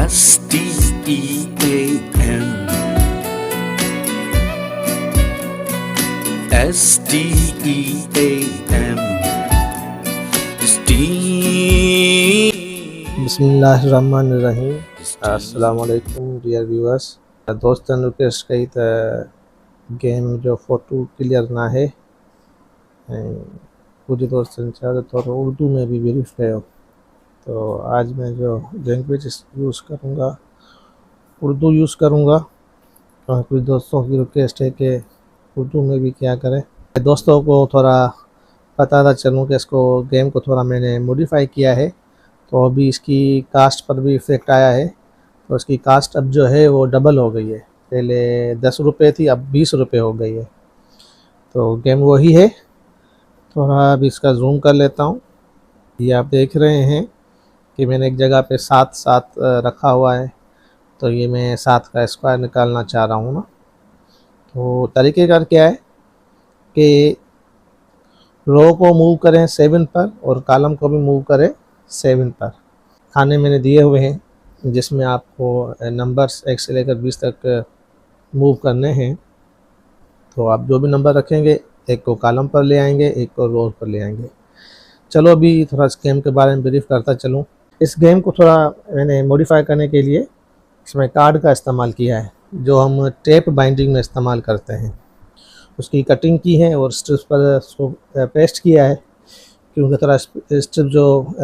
STEAM STEAM बिस्मिल्लाहिर्रहमानिर्रहीम। अस्सलामुअलैकुम dear viewers. दोस्तन रिक्वेस्ट कई त गेम जो फ़ोटो क्लियर ना है पूरी दोस्तन चाहे तो थोड़ा उर्दू में भी ब्रीफ कयो। तो आज मैं जो लैंग्वेज यूज़ करूँगा उर्दू यूज़ करूँगा। और कुछ दोस्तों की रिक्वेस्ट है कि उर्दू में भी क्या करें। दोस्तों को थोड़ा पता था चलूँ कि इसको गेम को थोड़ा मैंने मॉडिफाई किया है, तो अभी इसकी कास्ट पर भी इफ़ेक्ट आया है। तो इसकी कास्ट अब जो है वो डबल हो गई है, पहले 10 रुपये थी अब 20 रुपये हो गई है। तो गेम वही है। थोड़ा अब इसका जूम कर लेता हूँ। ये आप देख रहे हैं कि मैंने एक जगह पे 7 रखा हुआ है। तो ये मैं 7 का स्क्वायर निकालना चाह रहा हूँ ना। तो तरीक़ेकार क्या है कि रो को मूव करें 7 पर और कॉलम को भी मूव करें 7 पर। खाने मैंने दिए हुए हैं जिसमें आपको नंबर्स 1 से लेकर 20 तक मूव करने हैं। तो आप जो भी नंबर रखेंगे एक को कॉलम पर ले आएंगे, एक को रो पर ले आएंगे। चलो अभी थोड़ा इस गेम के बारे में ब्रीफ करता चलूँ। इस गेम को थोड़ा मैंने मॉडिफाई करने के लिए इसमें कार्ड का इस्तेमाल किया है, जो हम टेप बाइंडिंग में इस्तेमाल करते हैं। उसकी कटिंग की है और स्ट्रिप्स पर उसको पेस्ट किया है, क्योंकि थोड़ा स्ट्रिप जो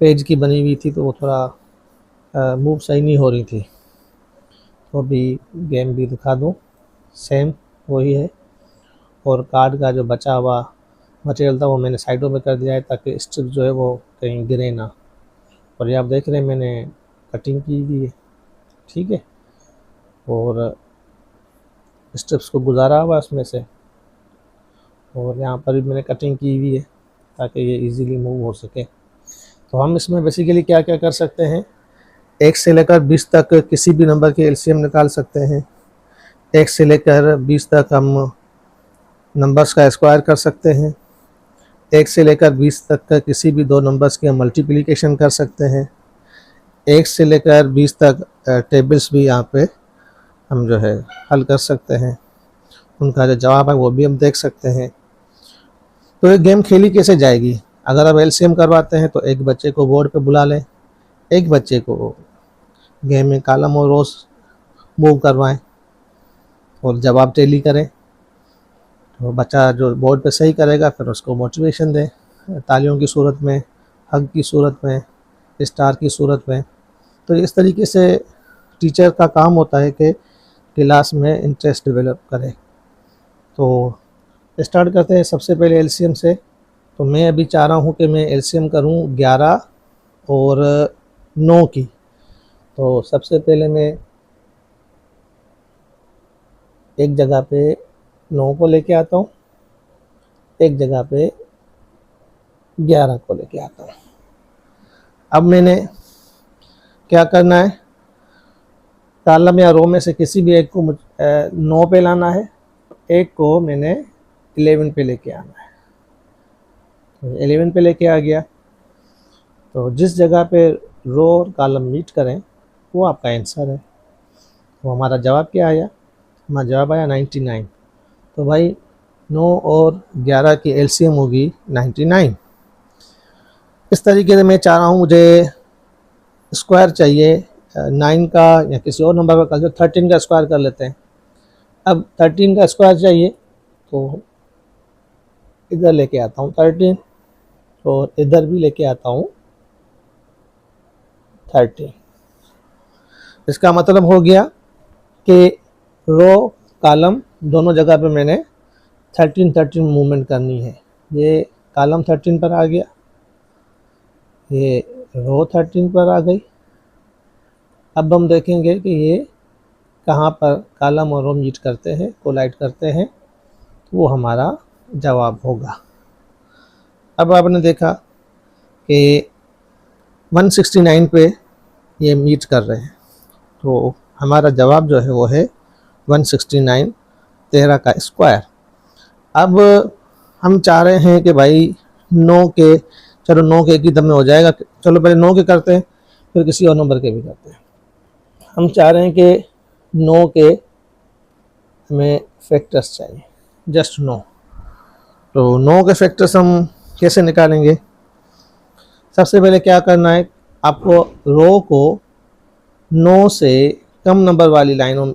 पेज की बनी हुई थी तो वो थोड़ा मूव सही नहीं हो रही थी। तो अभी गेम भी दिखा दूँ, सेम वही है। और कार्ड का जो बचा हुआ मटेरियल था वो मैंने साइडों में कर दिया है ताकि स्ट्रिप जो है वो कहीं गिरे ना। और ये आप देख रहे हैं मैंने कटिंग की हुई है, ठीक है। और स्ट्रिप्स को गुजारा हुआ इसमें से, और यहाँ पर भी मैंने कटिंग की हुई है ताकि ये इजीली मूव हो सके। तो हम इसमें बेसिकली क्या क्या कर सकते हैं, 1 से लेकर 20 तक किसी भी नंबर के एलसीएम निकाल सकते हैं। 1 से लेकर 20 तक हम नंबर्स का स्क्वायर कर सकते हैं। 1 से लेकर 20 तक का किसी भी 2 नंबर्स की हम मल्टीप्लिकेशन कर सकते हैं। 1 से लेकर 20 तक टेबल्स भी यहाँ पे हम जो है हल कर सकते हैं, उनका जो जवाब है वो भी हम देख सकते हैं। तो ये गेम खेली कैसे जाएगी, अगर आप एलसीएम करवाते हैं तो एक बच्चे को बोर्ड पे बुला लें, एक बच्चे को गेम में कॉलम और रोज मूव करवाएं और जवाब टैली करें। तो बच्चा जो बोर्ड पे सही करेगा फिर उसको मोटिवेशन दें, तालियों की सूरत में, हग की सूरत में, स्टार की सूरत में। तो इस तरीके से टीचर का काम होता है कि क्लास में इंटरेस्ट डेवलप करें। तो स्टार्ट करते हैं सबसे पहले एलसीएम से। तो मैं अभी चाह रहा हूँ कि मैं एलसीएम करूँ 11 और 9 की। तो सबसे पहले मैं एक जगह पे 9 को लेके आता हूँ, एक जगह पे 11 को लेके आता हूँ। अब मैंने क्या करना है, कॉलम या रो में से किसी भी एक को 9 पे लाना है, एक को मैंने 11 पे लेके आना है। तो 11 पे लेके आ गया। तो जिस जगह पे रो और कॉलम मीट करें वो आपका आंसर है। तो हमारा जवाब क्या आया, हमारा जवाब आया 99। तो भाई 9 और 11 की एलसीएम होगी 99। इस तरीके से मैं चाह रहा हूँ मुझे स्क्वायर चाहिए 9 का या किसी और नंबर का, जो 13 का स्क्वायर कर लेते हैं। अब 13 का स्क्वायर चाहिए तो इधर लेके आता हूँ 13 और इधर भी लेके आता हूँ 13। इसका मतलब हो गया कि रो कॉलम दोनों जगह पे मैंने 13 मूवमेंट करनी है। ये कॉलम 13 पर आ गया, ये रो 13 पर आ गई। अब हम देखेंगे कि ये कहाँ पर कॉलम और रो मीट करते हैं, कोलाइड करते हैं, तो वो हमारा जवाब होगा। अब आपने देखा कि 169 पे ये मीट कर रहे हैं, तो हमारा जवाब जो है वो है 169, 13 का स्क्वायर। अब हम चाह रहे हैं कि भाई 9 के, चलो 9 के एक ही दम में हो जाएगा, चलो पहले 9 के करते हैं फिर किसी और नंबर के भी करते हैं। हम चाह रहे हैं कि नो के हमें फैक्टर्स चाहिए, जस्ट नो। तो नो के फैक्टर्स हम कैसे निकालेंगे? सबसे पहले क्या करना है, आपको रो को नो से कम नंबर वाली लाइनों,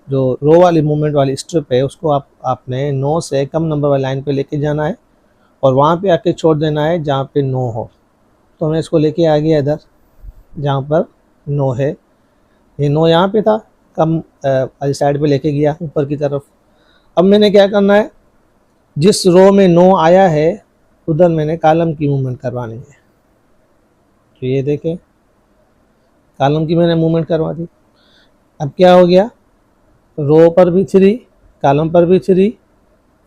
जो रो वाली मूवमेंट वाली स्ट्रिप है उसको आपने नो से कम नंबर वाली लाइन पे लेके जाना है और वहाँ पे आके छोड़ देना है जहाँ पे नो हो। तो मैं इसको लेके आ गया इधर जहाँ पर नो है। ये नो यहाँ पे था, कम वाली साइड पे लेके गया ऊपर की तरफ। अब मैंने क्या करना है, जिस रो में नो आया है उधर मैंने कॉलम की मूवमेंट करवानी है। तो ये देखें, कॉलम की मैंने मूवमेंट करवा दी। अब क्या हो गया, रो पर भी 3, कॉलम पर भी 3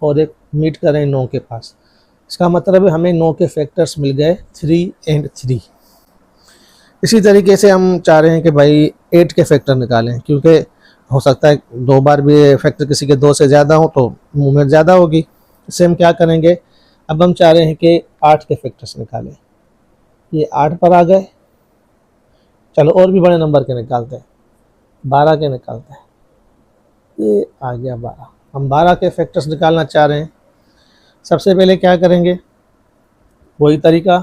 और एक मीट करें नो के पास। इसका मतलब है हमें नो के फैक्टर्स मिल गए 3 और 3। इसी तरीके से हम चाह रहे हैं कि भाई 8 के फैक्टर निकालें, क्योंकि हो सकता है 2 बार भी फैक्टर किसी के 2 से ज़्यादा हो तो मूवमेंट ज़्यादा होगी। इससे हम क्या करेंगे, अब हम चाह रहे हैं कि 8 के फैक्टर्स निकालें। ये 8 पर आ गए। चलो और भी बड़े नंबर के निकालते हैं, 12 के निकालते हैं। ये आ गया 12। हम 12 के फैक्टर्स निकालना चाह रहे हैं। सबसे पहले क्या करेंगे, वही तरीका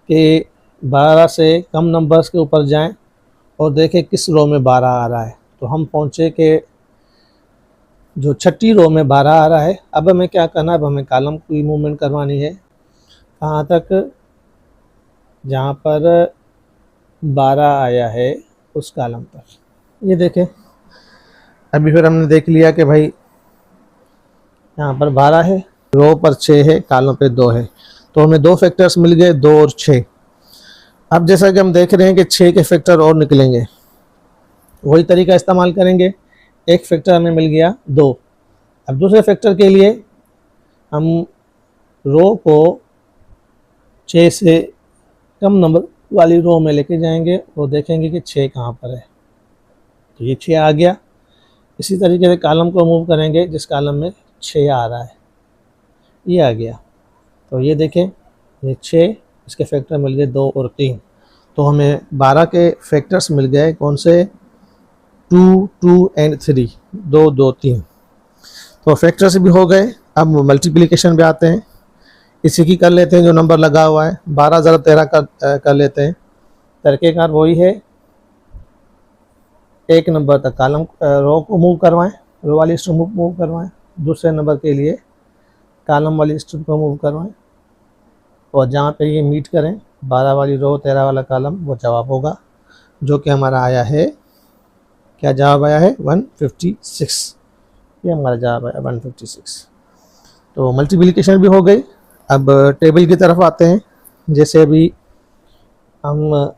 कि 12 से कम नंबर्स के ऊपर जाएं और देखें किस रो में 12 आ रहा है। तो हम पहुँचे कि जो छठी रो में 12 आ रहा है। अब हमें क्या करना है, अब हमें कॉलम की मूवमेंट करवानी है। कहाँ तक, जहाँ पर 12 आया है उस कॉलम पर। ये देखें, अभी फिर हमने देख लिया कि भाई यहाँ पर 12 है, रो पर 6 है, कॉलम पे 2 है। तो हमें 2 फैक्टर्स मिल गए, 2 और 6। अब जैसा कि हम देख रहे हैं कि 6 के फैक्टर और निकलेंगे, वही तरीका इस्तेमाल करेंगे। एक फैक्टर हमें मिल गया 2। अब दूसरे फैक्टर के लिए हम रो को 6 से कम नंबर वाली रो में लेके जाएंगे और देखेंगे कि 6 कहाँ पर है। तो ये 6 आ गया। इसी तरीके से कॉलम को मूव करेंगे, जिस कॉलम में 6 आ रहा है ये आ गया। तो ये देखें, ये 6, इसके फैक्टर मिल गए 2 और 3। तो हमें 12 के फैक्टर्स मिल गए, कौन से, 2, 2 और 3, 2, 2, 3। तो फैक्टर्स भी हो गए। अब मल्टीप्लिकेशन पे आते हैं। इसी की कर लेते हैं, जो नंबर लगा हुआ है 12 ज़रा 13 कर लेते हैं। तरीक़ेकार वही है, एक नंबर तक कॉलम रो को मूव करवाएं, रो वाली स्ट्रिप मूव करवाएं। दूसरे नंबर के लिए कॉलम वाली स्ट्रिप को मूव करवाएं और जहाँ पे ये मीट करें 12 वाली रो 13 वाला कॉलम, वो जवाब होगा, जो कि हमारा आया है, क्या जवाब आया है, 156। ये हमारा जवाब आया 156। तो मल्टीप्लिकेशन भी हो गई। अब टेबल की तरफ आते हैं। जैसे अभी हम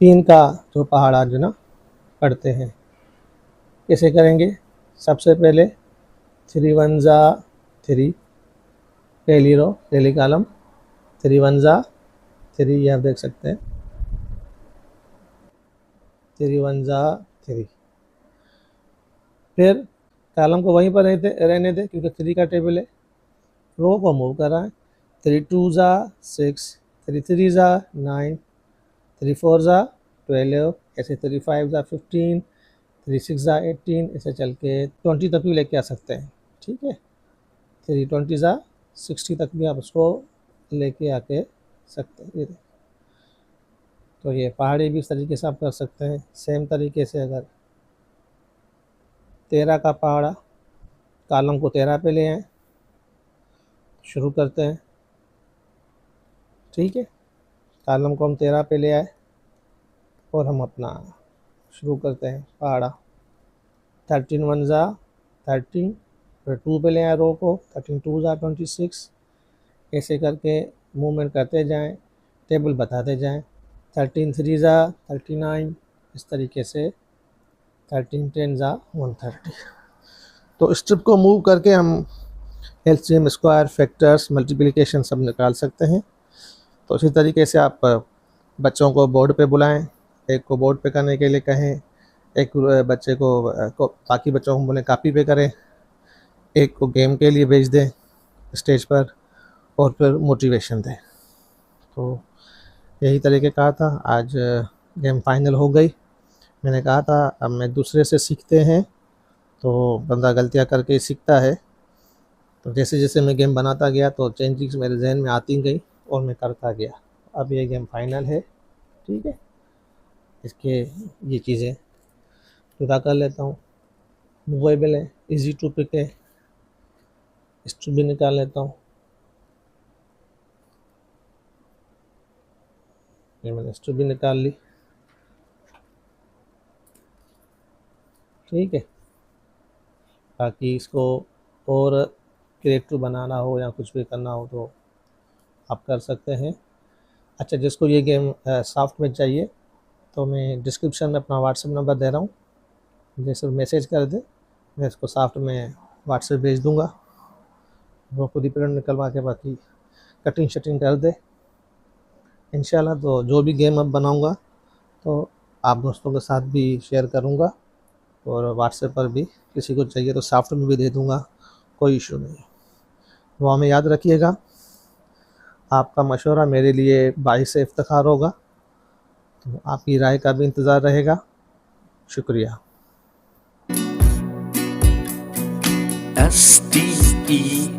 3 का जो पहाड़ा जो ना पढ़ते हैं, कैसे करेंगे, सबसे पहले 3 1 जा 3, पहली रो पहली कॉलम, 3 1 जा 3, ये आप देख सकते हैं, 3 1 जा 3। फिर कॉलम को वहीं पर रहने दे क्योंकि 3 का टेबल है। रो को मूव कर रहा है, 3 2 जा 6, 3 3 जा 9, 3 4 जा 12, ऐसे 3 5 जा 15, 3 6 जा 18, ऐसे चल के 20 तक भी लेके आ सकते हैं। ठीक है, 3 20 जा 60 तक भी आप उसको लेके आके सकते हैं। तो ये पहाड़ी भी इस तरीके से आप कर सकते हैं। सेम तरीके से अगर 13 का पहाड़ा, कॉलम को 13 पे ले आए, शुरू करते हैं। ठीक है, कॉलम को हम 13 पे ले आए और हम अपना शुरू करते हैं पहाड़ा। 13 1 जा 13, फिर 2 पे ले आए रो को, 13 2 जा 26, ऐसे करके मूवमेंट करते जाएं, टेबल बताते जाएं। 13 3 जा 39, इस तरीके से 13 10 जा 130। तो स्ट्रिप को मूव करके हम एलसीएम, स्क्वायर, फैक्टर्स, मल्टीप्लिकेशन सब निकाल सकते हैं। तो इसी तरीके से आप बच्चों को बोर्ड पे बुलाएं, एक को बोर्ड पे करने के लिए कहें, एक बच्चे को बाकी बच्चों को बोलें कापी पे करें, एक को गेम के लिए भेज दें स्टेज पर और फिर मोटिवेशन दें। तो यही तरीके कहा था। आज गेम फाइनल हो गई, मैंने कहा था अब मैं दूसरे से सीखते हैं, तो बंदा गलतियाँ करके ही सीखता है। तो जैसे जैसे मैं गेम बनाता गया तो चेंजिंग्स मेरे जहन में आती गई और मैं करता गया। अब ये गेम फाइनल है, ठीक है। इसके ये चीज़ें पूरा कर लेता हूँ। मूवेबल है, इजी टू पिक है, हिस्ट्री भी निकाल लेता हूँ। ये मैंने हिस्ट्री भी निकाल ली, ठीक है। बाकी इसको और क्रिएटिव बनाना हो या कुछ भी करना हो तो आप कर सकते हैं। अच्छा, जिसको ये गेम सॉफ्ट में चाहिए तो मैं डिस्क्रिप्शन में अपना व्हाट्सएप नंबर दे रहा हूँ, जैसे मैसेज कर दे, मैं इसको सॉफ्ट में व्हाट्सएप भेज दूँगा। वो खुद ही प्रिंट निकलवा के बाकी कटिंग शटिंग कर दे इंशाल्लाह। तो जो भी गेम अब बनाऊँगा तो आप दोस्तों के साथ भी शेयर करूँगा, और व्हाट्सएप पर भी किसी को चाहिए तो सॉफ्ट में भी दे दूँगा, कोई इशू नहीं। वो हमें याद रखिएगा, आपका मशवरा मेरे लिए बाइस इफ्तिखार होगा, तो आपकी राय का भी इंतज़ार रहेगा। शुक्रिया। STEAN